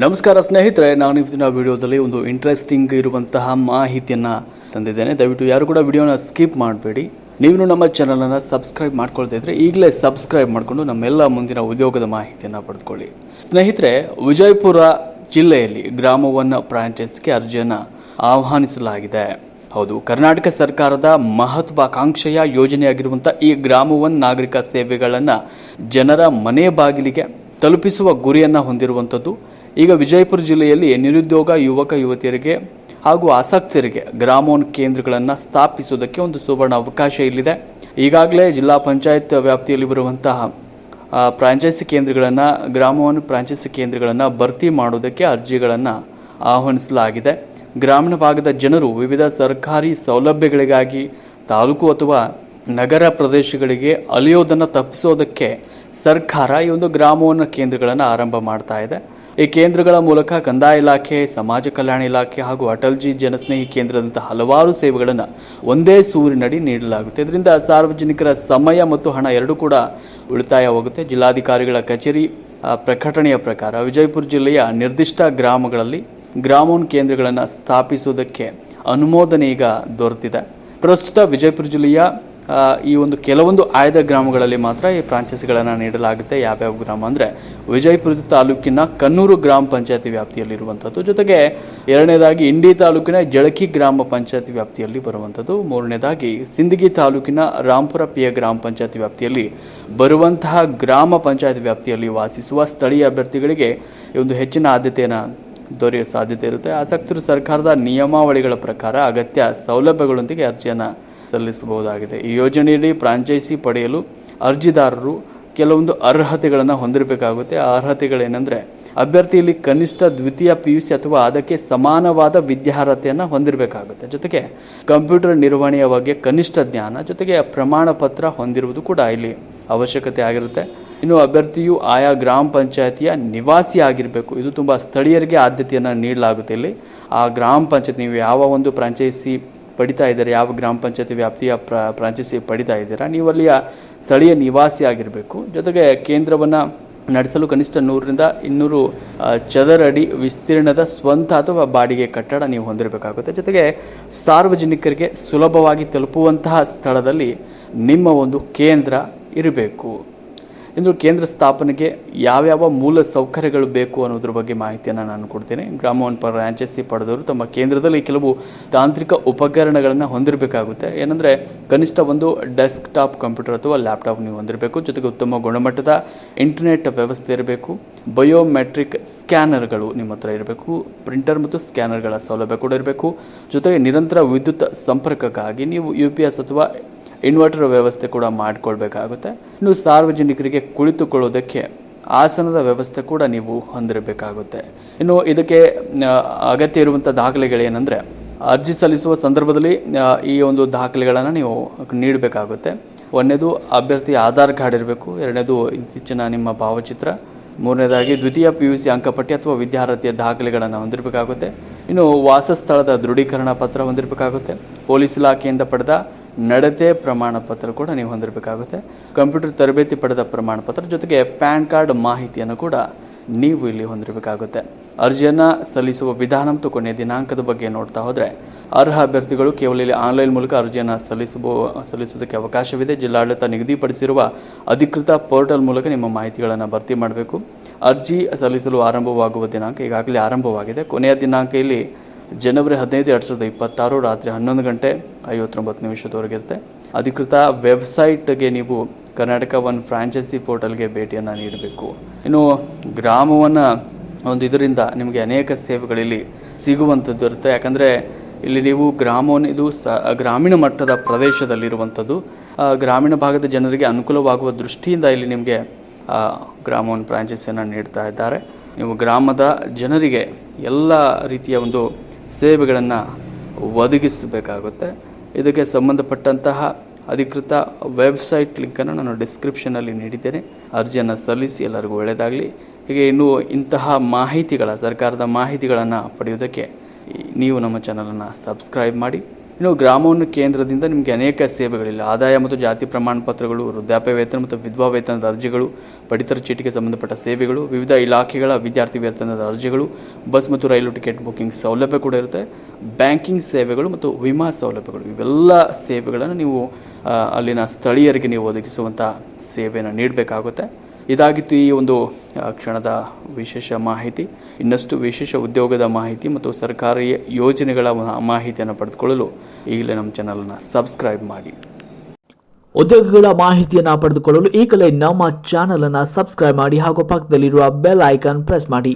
ನಮಸ್ಕಾರ ಸ್ನೇಹಿತರೆ, ನಾನು ಇವತ್ತಿನ ವಿಡಿಯೋದಲ್ಲಿ ಒಂದು ಇಂಟ್ರೆಸ್ಟಿಂಗ್ ಇರುವಂತಹ ಮಾಹಿತಿಯನ್ನು ತಂದಿದ್ದೇನೆ. ದಯವಿಟ್ಟು ಯಾರು ಕೂಡ ವಿಡಿಯೋನ ಸ್ಕಿಪ್ ಮಾಡಬೇಡಿ. ನೀವು ನಮ್ಮ ಚಾನಲನ್ನು ಸಬ್ಸ್ಕ್ರೈಬ್ ಮಾಡ್ಕೊಳ್ತಾ ಇದ್ರೆ ಈಗಲೇ ಸಬ್ಸ್ಕ್ರೈಬ್ ಮಾಡಿಕೊಂಡು ನಮ್ಮೆಲ್ಲ ಮುಂದಿನ ಉದ್ಯೋಗದ ಮಾಹಿತಿಯನ್ನು ಪಡೆದುಕೊಳ್ಳಿ. ಸ್ನೇಹಿತರೆ, ವಿಜಯಪುರ ಜಿಲ್ಲೆಯಲ್ಲಿ ಗ್ರಾಮ ಒನ್ ಫ್ರಾಂಚೈಸ್ಗೆ ಅರ್ಜಿಯನ್ನು ಆಹ್ವಾನಿಸಲಾಗಿದೆ. ಹೌದು, ಕರ್ನಾಟಕ ಸರ್ಕಾರದ ಮಹತ್ವಾಕಾಂಕ್ಷೆಯ ಯೋಜನೆಯಾಗಿರುವಂಥ ಈ ಗ್ರಾಮ ಒನ್ ನಾಗರಿಕ ಸೇವೆಗಳನ್ನು ಜನರ ಮನೆ ಬಾಗಿಲಿಗೆ ತಲುಪಿಸುವ ಗುರಿಯನ್ನು ಹೊಂದಿರುವಂಥದ್ದು. ಈಗ ವಿಜಯಪುರ ಜಿಲ್ಲೆಯಲ್ಲಿ ನಿರುದ್ಯೋಗ ಯುವಕ ಯುವತಿಯರಿಗೆ ಹಾಗೂ ಆಸಕ್ತರಿಗೆ ಗ್ರಾಮ ಒನ್ ಕೇಂದ್ರಗಳನ್ನು ಸ್ಥಾಪಿಸುವುದಕ್ಕೆ ಒಂದು ಸುವರ್ಣ ಅವಕಾಶ ಇಲ್ಲಿದೆ. ಈಗಾಗಲೇ ಜಿಲ್ಲಾ ಪಂಚಾಯತ್ ವ್ಯಾಪ್ತಿಯಲ್ಲಿ ಬರುವಂತಹ ಫ್ರಾಂಚೈಸಿ ಕೇಂದ್ರಗಳನ್ನು, ಗ್ರಾಮ ಒನ್ ಫ್ರಾಂಚೈಸಿ ಕೇಂದ್ರಗಳನ್ನು ಭರ್ತಿ ಮಾಡುವುದಕ್ಕೆ ಅರ್ಜಿಗಳನ್ನು ಆಹ್ವಾನಿಸಲಾಗಿದೆ. ಗ್ರಾಮೀಣ ಭಾಗದ ಜನರು ವಿವಿಧ ಸರ್ಕಾರಿ ಸೌಲಭ್ಯಗಳಿಗಾಗಿ ತಾಲೂಕು ಅಥವಾ ನಗರ ಪ್ರದೇಶಗಳಿಗೆ ಅಲಿಯೋದನ್ನು ತಪ್ಪಿಸೋದಕ್ಕೆ ಸರ್ಕಾರ ಈ ಒಂದು ಗ್ರಾಮ ಒನ್ ಕೇಂದ್ರಗಳನ್ನು ಆರಂಭ ಮಾಡ್ತಾ ಇದೆ. ಈ ಕೇಂದ್ರಗಳ ಮೂಲಕ ಕಂದಾಯ ಇಲಾಖೆ, ಸಮಾಜ ಕಲ್ಯಾಣ ಇಲಾಖೆ ಹಾಗೂ ಅಟಲ್ಜಿ ಜನಸ್ನೇಹಿ ಕೇಂದ್ರದಂತಹ ಹಲವಾರು ಸೇವೆಗಳನ್ನು ಒಂದೇ ಸೂರಿನಡಿ ನೀಡಲಾಗುತ್ತೆ. ಇದರಿಂದ ಸಾರ್ವಜನಿಕರ ಸಮಯ ಮತ್ತು ಹಣ ಎರಡೂ ಕೂಡ ಉಳಿತಾಯವಾಗುತ್ತೆ. ಜಿಲ್ಲಾಧಿಕಾರಿಗಳ ಕಚೇರಿ ಪ್ರಕಟಣೆಯ ಪ್ರಕಾರ ವಿಜಯಪುರ ಜಿಲ್ಲೆಯ ನಿರ್ದಿಷ್ಟ ಗ್ರಾಮಗಳಲ್ಲಿ ಗ್ರಾಮ ಒನ್ ಕೇಂದ್ರಗಳನ್ನು ಸ್ಥಾಪಿಸುವುದಕ್ಕೆ ಅನುಮೋದನೆ ಈಗ ದೊರೆತಿದೆ. ಪ್ರಸ್ತುತ ವಿಜಯಪುರ ಜಿಲ್ಲೆಯ ಈ ಒಂದು ಕೆಲವೊಂದು ಆಯ್ದ ಗ್ರಾಮಗಳಲ್ಲಿ ಮಾತ್ರ ಈ ಫ್ರಾಂಚೈಸಿಗಳನ್ನು ನೀಡಲಾಗುತ್ತೆ. ಯಾವ್ಯಾವ ಗ್ರಾಮ ಅಂದರೆ ವಿಜಯಪುರ ತಾಲೂಕಿನ ಕನ್ನೂರು ಗ್ರಾಮ ಪಂಚಾಯತಿ ವ್ಯಾಪ್ತಿಯಲ್ಲಿರುವಂಥದ್ದು, ಜೊತೆಗೆ ಎರಡನೇದಾಗಿ ಇಂಡಿ ತಾಲೂಕಿನ ಜಳಕಿ ಗ್ರಾಮ ಪಂಚಾಯತಿ ವ್ಯಾಪ್ತಿಯಲ್ಲಿ ಬರುವಂಥದ್ದು, ಮೂರನೇದಾಗಿ ಸಿಂದಗಿ ತಾಲೂಕಿನ ರಾಂಪುರ ಪಿಯ ಗ್ರಾಮ ಪಂಚಾಯತಿ ವ್ಯಾಪ್ತಿಯಲ್ಲಿ ಬರುವಂತಹ ಗ್ರಾಮ ಪಂಚಾಯತ್ ವ್ಯಾಪ್ತಿಯಲ್ಲಿ ವಾಸಿಸುವ ಸ್ಥಳೀಯ ಅಭ್ಯರ್ಥಿಗಳಿಗೆ ಈ ಒಂದು ಹೆಚ್ಚಿನ ಆದ್ಯತೆಯನ್ನು ದೊರೆಯುವ ಸಾಧ್ಯತೆ ಇರುತ್ತೆ. ಆಸಕ್ತರು ಸರ್ಕಾರದ ನಿಯಮಾವಳಿಗಳ ಪ್ರಕಾರ ಅಗತ್ಯ ಸೌಲಭ್ಯಗಳೊಂದಿಗೆ ಅರ್ಜಿಯನ್ನು ಸಲ್ಲಿಸಬಹುದಾಗಿದೆ. ಈ ಯೋಜನೆಯಲ್ಲಿ ಫ್ರಾಂಚೈಸಿ ಪಡೆಯಲು ಅರ್ಜಿದಾರರು ಕೆಲವೊಂದು ಅರ್ಹತೆಗಳನ್ನು ಹೊಂದಿರಬೇಕಾಗುತ್ತೆ. ಆ ಅರ್ಹತೆಗಳೇನೆಂದರೆ, ಅಭ್ಯರ್ಥಿಯಲ್ಲಿ ಕನಿಷ್ಠ ದ್ವಿತೀಯ PUC ಅಥವಾ ಅದಕ್ಕೆ ಸಮಾನವಾದ ವಿದ್ಯಾರ್ಹತೆಯನ್ನು ಹೊಂದಿರಬೇಕಾಗುತ್ತೆ. ಜೊತೆಗೆ ಕಂಪ್ಯೂಟರ್ ನಿರ್ವಹಣೆಯ ಬಗ್ಗೆ ಕನಿಷ್ಠ ಜ್ಞಾನ, ಜೊತೆಗೆ ಪ್ರಮಾಣ ಪತ್ರ ಹೊಂದಿರುವುದು ಕೂಡ ಇಲ್ಲಿ ಅವಶ್ಯಕತೆ ಆಗಿರುತ್ತೆ. ಇನ್ನು ಅಭ್ಯರ್ಥಿಯು ಆಯಾ ಗ್ರಾಮ ಪಂಚಾಯತಿಯ ನಿವಾಸಿ ಆಗಿರಬೇಕು. ಇದು ತುಂಬ ಸ್ಥಳೀಯರಿಗೆ ಆದ್ಯತೆಯನ್ನು ನೀಡಲಾಗುತ್ತೆ. ಇಲ್ಲಿ ಆ ಗ್ರಾಮ ಪಂಚಾಯತ್, ನೀವು ಯಾವ ಒಂದು ಫ್ರಾಂಚೈಸಿ ಪಡಿತಾ ಇದ್ದಾರೆ, ಯಾವ ಗ್ರಾಮ ಪಂಚಾಯತಿ ವ್ಯಾಪ್ತಿಯ ಫ್ರಾಂಚೈಸಿ ಪಡಿತಾ ಇದ್ದೀರಾ, ನೀವು ಅಲ್ಲಿಯ ಸ್ಥಳೀಯ ನಿವಾಸಿ ಆಗಿರಬೇಕು. ಜೊತೆಗೆ ಕೇಂದ್ರವನ್ನು ನಡೆಸಲು ಕನಿಷ್ಠ 100ರಿಂದ 200 ಚದರ ಅಡಿ ವಿಸ್ತೀರ್ಣದ ಸ್ವಂತ ಅಥವಾ ಬಾಡಿಗೆ ಕಟ್ಟಡ ನೀವು ಹೊಂದಿರಬೇಕಾಗುತ್ತೆ. ಜೊತೆಗೆ ಸಾರ್ವಜನಿಕರಿಗೆ ಸುಲಭವಾಗಿ ತಲುಪುವಂತಹ ಸ್ಥಳದಲ್ಲಿ ನಿಮ್ಮ ಒಂದು ಕೇಂದ್ರ ಇರಬೇಕು. ಇನ್ನು ಕೇಂದ್ರ ಸ್ಥಾಪನೆಗೆ ಯಾವ್ಯಾವ ಮೂಲ ಸೌಕರ್ಯಗಳು ಬೇಕು ಅನ್ನೋದ್ರ ಬಗ್ಗೆ ಮಾಹಿತಿಯನ್ನು ನಾನು ಕೊಡ್ತೇನೆ. ಗ್ರಾಮ ಒನ್ ಫ್ರಾಂಚೈಸಿ ಪಡೆದವರು ತಮ್ಮ ಕೇಂದ್ರದಲ್ಲಿ ಕೆಲವು ತಾಂತ್ರಿಕ ಉಪಕರಣಗಳನ್ನು ಹೊಂದಿರಬೇಕಾಗುತ್ತೆ. ಏನಂದರೆ, ಕನಿಷ್ಠ ಒಂದು ಡೆಸ್ಕ್ಟಾಪ್ ಕಂಪ್ಯೂಟರ್ ಅಥವಾ ಲ್ಯಾಪ್ಟಾಪ್ ನೀವು ಹೊಂದಿರಬೇಕು. ಜೊತೆಗೆ ಉತ್ತಮ ಗುಣಮಟ್ಟದ ಇಂಟರ್ನೆಟ್ ವ್ಯವಸ್ಥೆ ಇರಬೇಕು. ಬಯೋಮೆಟ್ರಿಕ್ ಸ್ಕ್ಯಾನರ್ಗಳು ನಿಮ್ಮ ಹತ್ರ ಇರಬೇಕು. ಪ್ರಿಂಟರ್ ಮತ್ತು ಸ್ಕ್ಯಾನರ್ಗಳ ಸೌಲಭ್ಯ ಕೂಡ ಇರಬೇಕು. ಜೊತೆಗೆ ನಿರಂತರ ವಿದ್ಯುತ್ ಸಂಪರ್ಕಕ್ಕಾಗಿ ನೀವು UPS ಅಥವಾ ಇನ್ವರ್ಟರ್ ವ್ಯವಸ್ಥೆ ಕೂಡ ಮಾಡಿಕೊಳ್ಬೇಕಾಗುತ್ತೆ. ಇನ್ನು ಸಾರ್ವಜನಿಕರಿಗೆ ಕುಳಿತುಕೊಳ್ಳೋದಕ್ಕೆ ಆಸನದ ವ್ಯವಸ್ಥೆ ಕೂಡ ನೀವು ಹೊಂದಿರಬೇಕಾಗುತ್ತೆ. ಇನ್ನು ಇದಕ್ಕೆ ಅಗತ್ಯ ಇರುವಂಥ ದಾಖಲೆಗಳೇನೆಂದರೆ, ಅರ್ಜಿ ಸಲ್ಲಿಸುವ ಸಂದರ್ಭದಲ್ಲಿ ಈ ಒಂದು ದಾಖಲೆಗಳನ್ನು ನೀವು ನೀಡಬೇಕಾಗುತ್ತೆ. ಒಂದನೇದು ಅಭ್ಯರ್ಥಿ ಆಧಾರ್ ಕಾರ್ಡ್ ಇರಬೇಕು. ಎರಡನೇದು ಇತ್ತೀಚಿನ ನಿಮ್ಮ ಭಾವಚಿತ್ರ. ಮೂರನೇದಾಗಿ ದ್ವಿತೀಯ PUC ಅಂಕಪಟ್ಟಿ ಅಥವಾ ವಿದ್ಯಾರ್ಹತೆಯ ದಾಖಲೆಗಳನ್ನು ಹೊಂದಿರಬೇಕಾಗುತ್ತೆ. ಇನ್ನು ವಾಸಸ್ಥಳದ ದೃಢೀಕರಣ ಪತ್ರ ಹೊಂದಿರಬೇಕಾಗುತ್ತೆ. ಪೊಲೀಸ್ ಇಲಾಖೆಯಿಂದ ಪಡೆದ ನಡತೆ ಪ್ರಮಾಣ ಪತ್ರ ಕೂಡ ನೀವು ಹೊಂದಿರಬೇಕಾಗುತ್ತೆ. ಕಂಪ್ಯೂಟರ್ ತರಬೇತಿ ಪಡೆದ ಪ್ರಮಾಣ ಪತ್ರ, ಜೊತೆಗೆ ಪ್ಯಾನ್ ಕಾರ್ಡ್ ಮಾಹಿತಿಯನ್ನು ಕೂಡ ನೀವು ಇಲ್ಲಿ ಹೊಂದಿರಬೇಕಾಗುತ್ತೆ. ಅರ್ಜಿಯನ್ನು ಸಲ್ಲಿಸುವ ವಿಧಾನ ಮತ್ತು ಕೊನೆಯ ದಿನಾಂಕದ ಬಗ್ಗೆ ನೋಡ್ತಾ ಹೋದರೆ, ಅರ್ಹ ಅಭ್ಯರ್ಥಿಗಳು ಕೇವಲ ಇಲ್ಲಿ ಆನ್ಲೈನ್ ಮೂಲಕ ಅರ್ಜಿಯನ್ನು ಸಲ್ಲಿಸೋದಕ್ಕೆ ಅವಕಾಶವಿದೆ. ಜಿಲ್ಲಾಡಳಿತ ನಿಗದಿಪಡಿಸಿರುವ ಅಧಿಕೃತ ಪೋರ್ಟಲ್ ಮೂಲಕ ನಿಮ್ಮ ಮಾಹಿತಿಗಳನ್ನು ಭರ್ತಿ ಮಾಡಬೇಕು. ಅರ್ಜಿ ಸಲ್ಲಿಸಲು ಆರಂಭವಾಗುವ ದಿನಾಂಕ ಈಗಾಗಲೇ ಆರಂಭವಾಗಿದೆ. ಕೊನೆಯ ದಿನಾಂಕ ಇಲ್ಲಿ ಜನವರಿ 15, 2026 ರಾತ್ರಿ 11:59 ಇರುತ್ತೆ. ಅಧಿಕೃತ ವೆಬ್ಸೈಟ್ಗೆ ನೀವು ಕರ್ನಾಟಕ ಒನ್ ಫ್ರಾಂಚೈಸಿ ಪೋರ್ಟಲ್ಗೆ ಭೇಟಿಯನ್ನು ನೀಡಬೇಕು. ಇನ್ನು ಗ್ರಾಮವನ್ನು ಒಂದು ಇದರಿಂದ ನಿಮಗೆ ಅನೇಕ ಸೇವೆಗಳಲ್ಲಿ ಸಿಗುವಂಥದ್ದು ಇರುತ್ತೆ. ಯಾಕಂದರೆ ಇಲ್ಲಿ ನೀವು ಗ್ರಾಮವನ್ನು, ಇದು ಗ್ರಾಮೀಣ ಮಟ್ಟದ ಪ್ರದೇಶದಲ್ಲಿರುವಂಥದ್ದು. ಗ್ರಾಮೀಣ ಭಾಗದ ಜನರಿಗೆ ಅನುಕೂಲವಾಗುವ ದೃಷ್ಟಿಯಿಂದ ಇಲ್ಲಿ ನಿಮಗೆ ಗ್ರಾಮ ಒನ್ ಫ್ರಾಂಚೈಸಿಯನ್ನು ನೀಡ್ತಾ ಇದ್ದಾರೆ. ನೀವು ಗ್ರಾಮದ ಜನರಿಗೆ ಎಲ್ಲ ರೀತಿಯ ಒಂದು ಸೇವೆಗಳನ್ನು ಒದಗಿಸಬೇಕಾಗುತ್ತೆ. ಇದಕ್ಕೆ ಸಂಬಂಧಪಟ್ಟಂತಹ ಅಧಿಕೃತ ವೆಬ್ಸೈಟ್ ಲಿಂಕನ್ನು ನಾನು ಡಿಸ್ಕ್ರಿಪ್ಷನಲ್ಲಿ ನೀಡಿದ್ದೇನೆ. ಅರ್ಜಿಯನ್ನು ಸಲ್ಲಿಸಿ, ಎಲ್ಲರಿಗೂ ಒಳ್ಳೆಯದಾಗಲಿ. ಹೀಗೆ ಇನ್ನೂ ಇಂತಹ ಮಾಹಿತಿಗಳ, ಸರ್ಕಾರದ ಮಾಹಿತಿಗಳನ್ನು ಪಡೆಯುವುದಕ್ಕೆ ನೀವು ನಮ್ಮ ಚಾನಲನ್ನು ಸಬ್ಸ್ಕ್ರೈಬ್ ಮಾಡಿ. ಇನ್ನು ಗ್ರಾಮೋನ್ನತ ಕೇಂದ್ರದಿಂದ ನಿಮಗೆ ಅನೇಕ ಸೇವೆಗಳಿಲ್ಲ. ಆದಾಯ ಮತ್ತು ಜಾತಿ ಪ್ರಮಾಣ ಪತ್ರಗಳು, ವೃದ್ಧಾಪ್ಯ ವೇತನ ಮತ್ತು ವಿಧವಾ ವೇತನದ ಅರ್ಜಿಗಳು, ಪಡಿತರ ಚೀಟಿಗೆ ಸಂಬಂಧಪಟ್ಟ ಸೇವೆಗಳು, ವಿವಿಧ ಇಲಾಖೆಗಳ ವಿದ್ಯಾರ್ಥಿ ವೇತನದ ಅರ್ಜಿಗಳು, ಬಸ್ ಮತ್ತು ರೈಲು ಟಿಕೆಟ್ ಬುಕಿಂಗ್ ಸೌಲಭ್ಯ ಕೂಡ ಇರುತ್ತೆ. ಬ್ಯಾಂಕಿಂಗ್ ಸೇವೆಗಳು ಮತ್ತು ವಿಮಾ ಸೌಲಭ್ಯಗಳು, ಇವೆಲ್ಲ ಸೇವೆಗಳನ್ನು ನೀವು ಅಲ್ಲಿನ ಸ್ಥಳೀಯರಿಗೆ ನೀವು ಒದಗಿಸುವಂಥ ಸೇವೆಯನ್ನು ನೀಡಬೇಕಾಗುತ್ತೆ. ಇದಾಗಿತ್ತು ಈ ಒಂದು ಕ್ಷಣದ ವಿಶೇಷ ಮಾಹಿತಿ. ಇನ್ನಷ್ಟು ವಿಶೇಷ ಉದ್ಯೋಗದ ಮಾಹಿತಿ ಮತ್ತು ಸರ್ಕಾರಿ ಯೋಜನೆಗಳ ಮಾಹಿತಿಯನ್ನು ಪಡೆದುಕೊಳ್ಳಲು ಈಗಲೇ ನಮ್ಮ ಚಾನಲನ್ನು ಸಬ್ಸ್ಕ್ರೈಬ್ ಮಾಡಿ. ಉದ್ಯೋಗಗಳ ಮಾಹಿತಿಯನ್ನು ಪಡೆದುಕೊಳ್ಳಲು ಈಗಲೇ ನಮ್ಮ ಚಾನಲನ್ನು ಸಬ್ಸ್ಕ್ರೈಬ್ ಮಾಡಿ ಹಾಗೂ ಪಕ್ಕದಲ್ಲಿರುವ ಬೆಲ್ ಐಕಾನ್ ಪ್ರೆಸ್ ಮಾಡಿ.